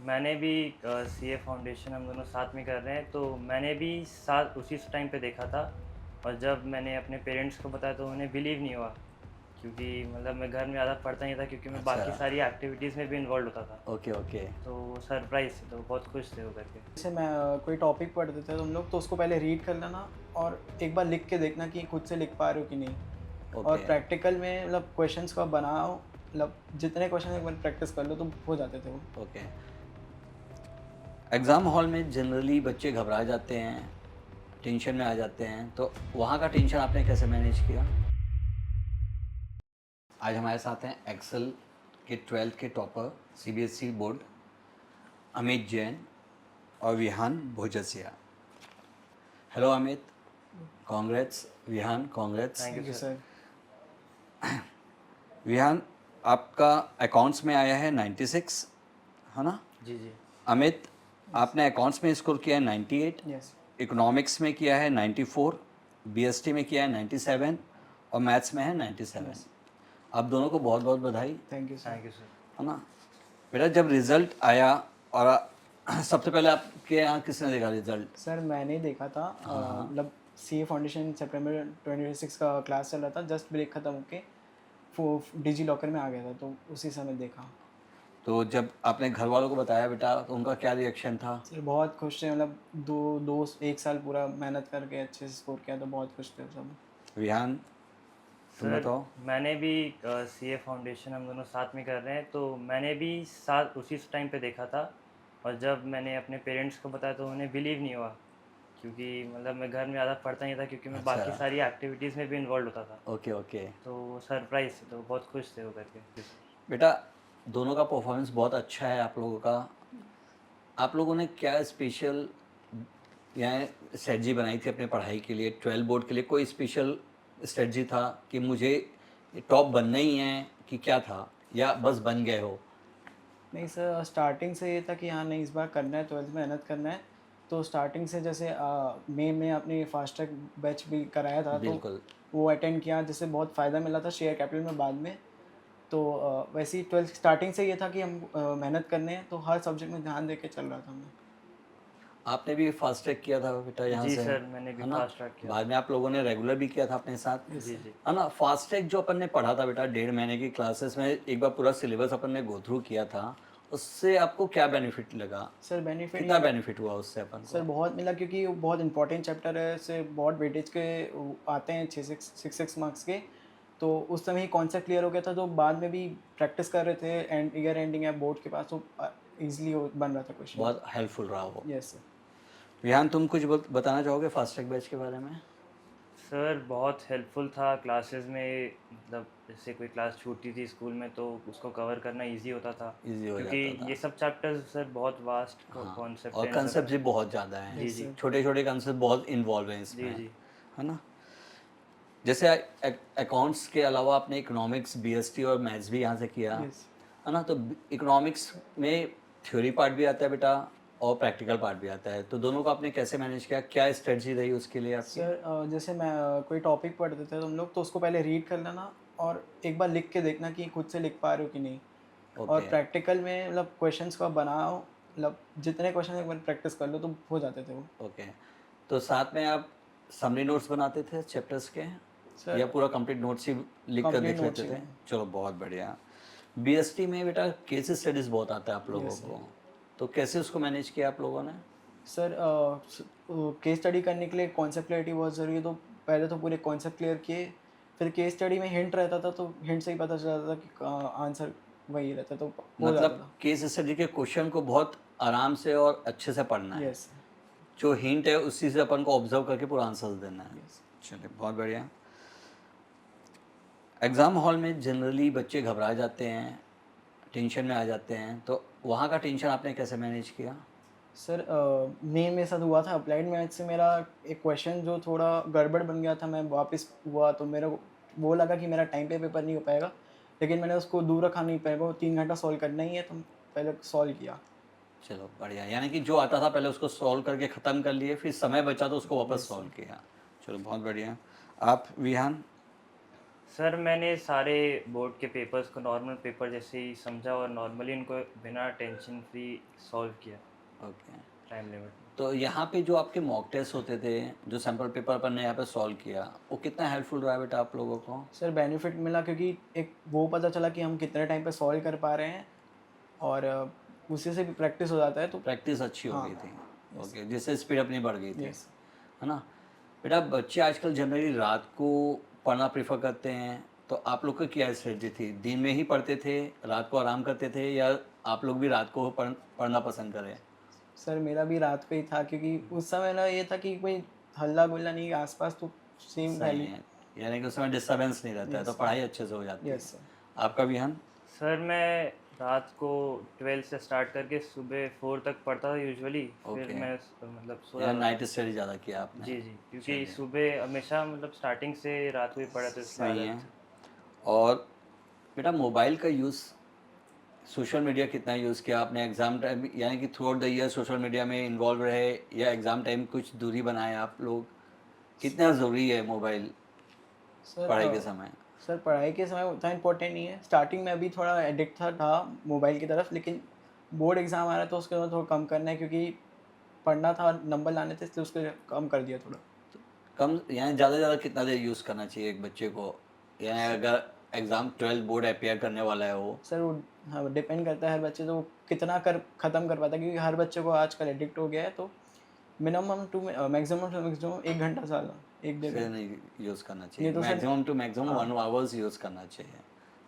मैंने भी CA foundation हम दोनों साथ में कर रहे हैं, तो मैंने भी साथ उसी टाइम पे देखा था। और जब मैंने अपने पेरेंट्स को बताया तो उन्हें बिलीव नहीं हुआ, क्योंकि मतलब मैं घर में ज़्यादा पढ़ता नहीं था, क्योंकि मैं अच्छा। बाकी सारी एक्टिविटीज़ में भी इन्वॉल्व होता था। Okay, okay. तो वो सरप्राइज़ थे, तो बहुत खुश थे वो करके। जैसे मैं कोई टॉपिक पढ़ते थे तुम लोग तो उसको पहले रीड कर लेना और एक बार लिख के देखना कि खुद से लिख पा रहे हो कि नहीं। और ओके, प्रैक्टिकल में मतलब क्वेश्चंस को आप बनाओ, मतलब जितने क्वेश्चन एक बार प्रैक्टिस कर लो तो हो जाते थे वो। ओके। एग्ज़ाम हॉल में जनरली बच्चे घबरा जाते हैं, टेंशन में आ जाते हैं, तो वहाँ का टेंशन आपने कैसे मैनेज किया? आज हमारे साथ हैं एक्सेल के 12th के topper, CBSE board, Amit Jain और Vihaan Bhojasia. Hello Amit, congrats. Vihaan, congrats. Thank you thank you sir. Sir. Vihaan, आपका अकाउंट्स में आया है 96, है ना? जी, जी। अमित, आपने अकाउंट्स में स्कोर किया है 98, यस। इकोनॉमिक्स में किया है 94, बीएसटी में किया है 97 और मैथ्स में है 97। यस। आप दोनों को बहुत बहुत बधाई, thank you sir. Thank you sir. है ना? बेटा, जब रिज़ल्ट आया और सबसे पहले आपके यहाँ किसने देखा रिज़ल्ट? सर मैंने देखा था हाँ। मतलब सीए फाउंडेशन सितंबर 2026 का क्लास चल रहा था, जस्ट ब्रेक खत्म होके वो डिजी लॉकर में आ गया था तो उसी समय देखा। तो जब आपने घर वालों को बताया बेटा, तो उनका क्या रिएक्शन था? सर बहुत खुश थे, मतलब एक साल पूरा मेहनत करके अच्छे से स्कोर किया तो बहुत खुश थे सब। विहान, तुम सर बताओ। मैंने भी सीए फाउंडेशन हम दोनों साथ में कर रहे हैं, तो मैंने भी साथ उसी टाइम पे देखा था। और जब मैंने अपने पेरेंट्स को बताया तो उन्हें बिलीव नहीं हुआ, क्योंकि मतलब मैं घर में ज़्यादा पढ़ता नहीं था, क्योंकि मैं अच्छा। बाकी सारी एक्टिविटीज़ में भी इन्वॉल्व होता था। Okay, okay. तो वो सरप्राइज़ थे, तो बहुत खुश थे वो करके। जी सर। बेटा, दोनों का परफॉर्मेंस बहुत अच्छा है आप लोगों का। आप लोगों ने क्या स्पेशल या स्ट्रेटजी बनाई थी अपने पढ़ाई के लिए, 12 बोर्ड के लिए? कोई स्पेशल स्ट्रेटजी था कि मुझे टॉप बनना ही है, कि क्या था, या बस बन गए हो? नहीं सर, स्टार्टिंग से ये था कि हाँ नहीं इस बार करना है, 12th में मेहनत करना है। तो स्टार्टिंग से जैसे मई में आपने फास्ट ट्रैक बैच भी कराया था तो बिल्कुल। वो अटेंड किया, जिससे बहुत फ़ायदा मिला था शेयर कैपिटल में बाद में। तो वैसे ही 12th स्टार्टिंग से ये था कि हम मेहनत करने हैं, तो हर सब्जेक्ट में ध्यान दे के चल रहा था मैं। आपने भी फास्ट ट्रैक किया था बेटा यहाँ जी से, सर, मैंने भी है ना? फास्ट ट्रैक किया बाद था। में आप लोगों ने रेगुलर भी किया था अपने साथ, यस जी, सर। जी। है ना? फास्ट ट्रैक जो अपन ने पढ़ा था बेटा, 1.5 महीने की क्लासेस में एक बार पूरा सिलेबस अपन ने गो थ्रू किया था, उससे आपको क्या बेनिफिट लगा? सर बेनिफिट कितना ये बेनिफिट हुआ उससे अपन सर को? बहुत मिला, क्योंकि वो बहुत इंपॉर्टेंट चैप्टर है, इससे बहुत वेटेज के वो आते हैं, 6 मार्क्स के। तो उस समय ही कॉन्सेप्ट क्लियर हो गया था, तो बाद में भी प्रैक्टिस कर रहे थे एंड ईयर एंडिंग है बोर्ड के पास, तो ईजिली बन रहा था क्वेश्चन। बहुत हेल्पफुल रहा वो। Yes sir. विहान, तुम कुछ बताना चाहोगे फास्ट ट्रैक बैच के बारे में? सर बहुत हेल्पफुल था क्लासेस में, मतलब जैसे कोई क्लास छूटती थी स्कूल में तो उसको कवर करना इजी होता था, ईजी हो क्योंकि जाता ये था। सब चैप्टर्स सर बहुत वास्ट हाँ, कॉन्सेप्ट और है इन सब कंसेप्ट में। भी बहुत ज़्यादा हैं, जी, यस जी। सर। छोटे छोटे कंसेप्ट बहुत इन्वॉल्व हैं इसमें, जी, जी। है ना? जैसे अकाउंट्स के अलावा आपने इकोनॉमिक्स, बीएसटी और मैथ्स भी यहाँ से किया, यस है ना? तो इकोनॉमिक्स में थ्योरी पार्ट भी आता है बेटा, और प्रैक्टिकल पार्ट भी आता है, तो दोनों को आपने कैसे मैनेज किया? क्या स्ट्रेटजी रही उसके लिए आपकी? सर, जैसे मैं कोई टॉपिक पढ़ते थे तुम लोग तो उसको पहले रीड कर लेना और एक बार लिख के देखना कि खुद से लिख पा रहे हो कि नहीं। और ओके, प्रैक्टिकल में मतलब क्वेश्चंस को आप बनाओ, मतलब जितने क्वेश्चन एक बार प्रैक्टिस कर लो तो हो जाते थे वो। ओके। तो साथ में आप समरी नोट्स बनाते थे चैप्टर्स के, या सर पूरा कंप्लीट नोट्स ही लिख कर कंप्लीट देख लेते नोट्स ही थे? बना। चलो, बहुत बढ़िया। बीएसटी में बेटा केस स्टडीज़ बहुत आता है आप लोगों यस सर। को, तो कैसे उसको मैनेज किया आप लोगों ने? सर केस स्टडी करने के लिए कॉन्सेप्ट क्लियरिटी बहुत ज़रूरी है, तो पहले तो पूरे कॉन्सेप्ट क्लियर किए, फिर केस स्टडी में हिंट रहता था तो हिंट से ही पता चल जाता था कि आंसर वही रहता, तो हो जाता मतलब था। केस स्टडी के क्वेश्चन को बहुत आराम से और अच्छे से पढ़ना है, यस जो हिंट है उसी से अपन को ऑब्जर्व करके पूरा आंसर देना है। यस। चलिए, बहुत बढ़िया। एग्ज़ाम हॉल में जनरली बच्चे घबरा जाते हैं, टेंशन में आ जाते हैं, तो वहाँ का टेंशन आपने कैसे मैनेज किया? सर मई में साथ हुआ था अप्लाइड मैथ से, मेरा एक क्वेश्चन जो थोड़ा गड़बड़ बन गया था, मैं वापस हुआ तो मेरे को वो लगा कि मेरा टाइम पे पेपर नहीं हो पाएगा, लेकिन मैंने उसको दूर रखा नहीं, पाएगा वो 3 घंटा सॉल्व करना ही है तो पहले सॉल्व किया। चलो बढ़िया, यानी कि जो आता था पहले उसको सॉल्व करके ख़त्म कर लिए, फिर समय बचा तो उसको वापस यस सॉल्व सर। किया। चलो, बहुत बढ़िया। आप विहान? सर मैंने सारे बोर्ड के पेपर्स को नॉर्मल पेपर जैसे ही समझा और नॉर्मली उनको बिना टेंशन फ्री सॉल्व किया ओके। टाइम लिमिट में। तो यहाँ पे जो आपके मॉक टेस्ट होते थे, जो सैम्पल पेपर अपन ने यहाँ पे सॉल्व किया, वो कितना हेल्पफुल रहा बेटा आप लोगों को? सर बेनिफिट मिला क्योंकि एक वो पता चला कि हम कितने टाइम पे सॉल्व कर पा रहे हैं, और उसी से भी प्रैक्टिस हो जाता है तो। प्रैक्टिस अच्छी हो हाँ, गई थी। ओके, जिससे स्पीड अपनी बढ़ गई थी, यस। है ना? बेटा बच्चे आजकल जनरली रात को पढ़ना प्रेफर करते हैं, तो आप लोग का क्या स्ट्रेटजी थी? दिन में ही पढ़ते थे, रात को आराम करते थे, या आप लोग भी रात को पढ़ना पसंद करें? सर मेरा भी रात पे ही था क्योंकि उस समय ना ये था कि कोई हल्ला गुल्ला नहीं आसपास, तो सेम सही वैल्यू। है, यानी कि उस समय डिस्टर्बेंस नहीं रहता है, तो यस, पढ़ाई अच्छे से हो जाती है। Yes sir. आपका भी हन? सर मैं रात को 12 से स्टार्ट करके सुबह 4 तक पढ़ता था यूजुअली, फिर ओके। मैं मतलब सो या जाता नाइट था। स्टडी ज़्यादा किया आपने? जी जी, क्योंकि चलिए, सुबह हमेशा मतलब स्टार्टिंग से रात को ही पढ़ा तो इसकी सही आदत है। थी। और बेटा मोबाइल का यूज़, सोशल मीडिया कितना यूज़ किया आपने एग्ज़ाम टाइम, यानी कि through out the year social media में इन्वॉल्व रहे, या एग्ज़ाम टाइम कुछ दूरी बनाए आप लोग? कितना ज़रूरी है मोबाइल सर पढ़ाई के समय? सर पढ़ाई के समय उतना इम्पोर्टेंट नहीं है। स्टार्टिंग में अभी थोड़ा एडिक्ट था मोबाइल की तरफ, लेकिन बोर्ड एग्ज़ाम आ रहा है तो उसके बाद थोड़ा कम करना है क्योंकि पढ़ना था, नंबर लाने थे, इसलिए उसको कम कर दिया थोड़ा। कम यानी ज़्यादा से ज़्यादा कितना देर यूज़ करना चाहिए एक बच्चे को, यानी अगर एग्ज़ाम 12 बोर्ड अपियर करने वाला है वो? सर वो, हाँ, डिपेंड करता है हर बच्चे तो वो कितना कर ख़त्म कर पाता है, क्योंकि हर बच्चे को आजकल एडिक्ट हो गया है, तो minimum to maximum to maximum 1 घंटा साल, 1 डेढ़ से घंटा। नहीं यूज़ करना ये चाहिए, तो सर। मैक्सिमम टू मैक्सिमम हाँ। 1 आवर्स यूज़ करना चाहिए।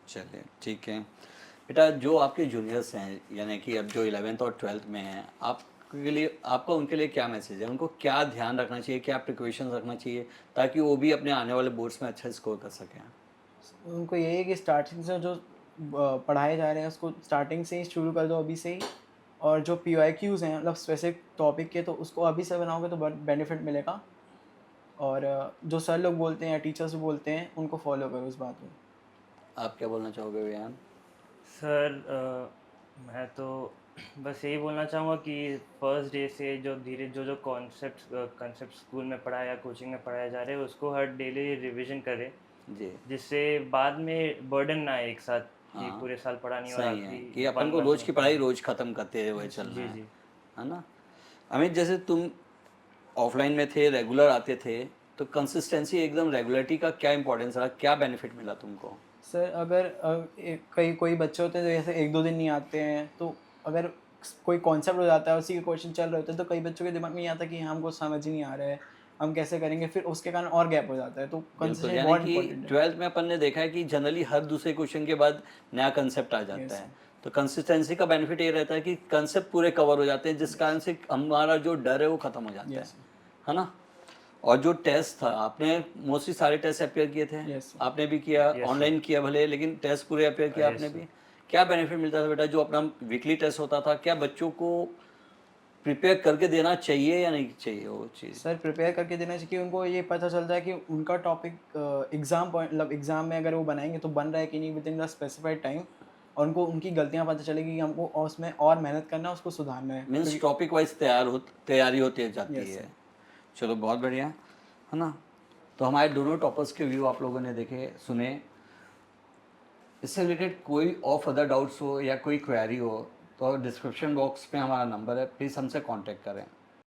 चलिए ठीक है। बेटा जो आपके जूनियर्स हैं, यानी कि अब जो 11th और 12th में हैं, आपके लिए, आपका उनके लिए क्या मैसेज है? उनको क्या ध्यान रखना चाहिए, क्या प्रिकॉशंस रखना चाहिए, ताकि वो भी अपने आने वाले बोर्ड्स में अच्छा स्कोर कर सकें? उनको यही है कि स्टार्टिंग से जो पढ़ाए जा रहे हैं उसको स्टार्टिंग से ही शुरू कर दो, अभी से ही। और जो PYQs हैं मतलब स्पेसिफिक टॉपिक के, तो उसको अभी से बनाओगे तो बहुत बेनिफिट मिलेगा। और जो सर लोग बोलते हैं या टीचर्स बोलते हैं उनको फॉलो करो उस बात में। आप क्या बोलना चाहोगे बयान? सर मैं तो बस यही बोलना चाहूँगा कि फर्स्ट डे से जो धीरे जो जो कॉन्सेप्ट स्कूल में पढ़ाया या कोचिंग में पढ़ाए जा रहे हैं उसको हर डेली रिवीजन करें, जी। जिससे बाद में बर्डन ना आए एक साथ कि हाँ, पूरे साल पढ़ा नहीं और सही है आखिरी कि अपन 1 को मंथ रोज़ में की पढ़ा पढ़ाई नहीं। रोज़ ख़त्म करते हुए चलना जी जी। है ना? अमित, जैसे तुम ऑफलाइन में थे, रेगुलर आते थे, तो कंसिस्टेंसी एकदम रेगुलरिटी का क्या इंपॉर्टेंस रहा, क्या बेनिफिट मिला तुमको? सर अगर कई कोई बच्चे होते हैं जो जैसे 1-2 दिन नहीं आते हैं, तो अगर कोई कॉन्सेप्ट हो जाता है, उसी के क्वेश्चन चल रहे होते हैं, तो कई बच्चों के दिमाग में ये आता है कि हमको समझ ही नहीं आ रहा है, हम कैसे करेंगे, फिर उसके कारण और गैप हो जाता है, तो बिल्कुल, कंसिस्टेंसी यानी बहुत कि इंपॉर्टेंट है। 12th में अपन ने देखा है कि जनरली हर दूसरे क्वेश्चन के बाद नया कंसेप्ट आ जाता यस है। सर। तो कंसिस्टेंसी का बेनिफिट ये रहता है कि कंसेप्ट पूरे कवर हो जाते हैं, जिस कारण से हमारा जो डर है वो खत्म हो जाता यस सर। है ना? और जो टेस्ट था, आपने मोस्टली सारे टेस्ट अपियर किए थे? Yes sir. आपने भी किया, यस सर। ऑनलाइन किया भले, लेकिन टेस्ट पूरे अपियर किया आपने यस सर। भी? क्या बेनिफिट मिलता था बेटा जो अपना वीकली टेस्ट होता था? क्या बच्चों को प्रिपेयर करके देना चाहिए या नहीं चाहिए वो चीज़? सर प्रिपेयर करके देना चाहिए कि उनको ये पता चलता है कि उनका टॉपिक एग्ज़ाम पॉइंट मतलब एग्ज़ाम में अगर वो बनाएंगे तो बन रहा है कि नहीं with in the specified time, और उनको उनकी गलतियाँ पता चलेगी कि हमको और उसमें और मेहनत करना है, उसको सुधारना है, मीन्स क्योंकि। टॉपिक वाइज तैयारी होती जाती यस है। सर। चलो बहुत बढ़िया, है ना? तो हमारे दोनों टॉपर्स के व्यू आप लोगों ने देखे, सुने। इससे रिलेटेड कोई ऑफ अदर डाउट्स हो या कोई क्वेरी हो, तो डिस्क्रिप्शन बॉक्स में हमारा नंबर है, प्लीज़ हमसे कांटेक्ट करें।